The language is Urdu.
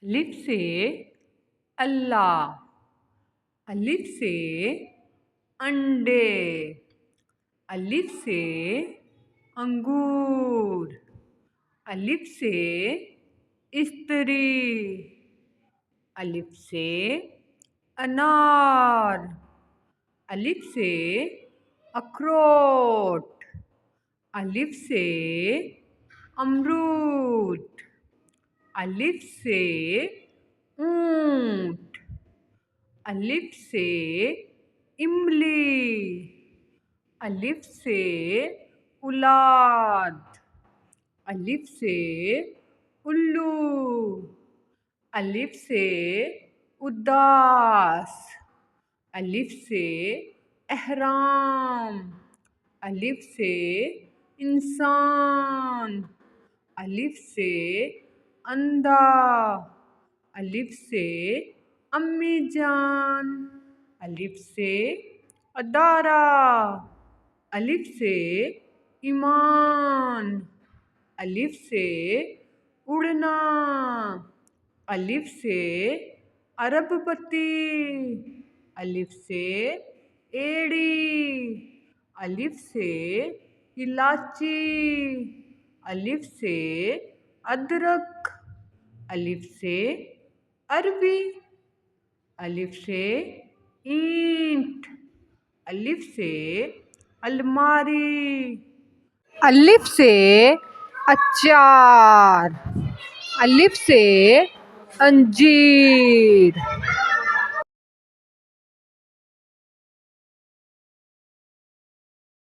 الف سے اللہ، الف سے انڈے، الف سے انگور، الف سے استری، الف سے انار، الف سے اخروٹ، الف سے امرود، الف سے اونٹ، الف سے املی، الف سے اولاد، الف سے الو، الف سے اداس، الف سے احرام، الف سے انسان، الف سے اندھا، الف سے امی جان، الف سے ادارہ، الف سے ایمان، الف سے اڑنا، الف سے ارب پتی، الف سے ایڑی، الف سے الائچی، الف سے ادرک، الف سے عربی، الف سے اینٹ، الف سے الماری، الف سے اچار، الف سے انجیر۔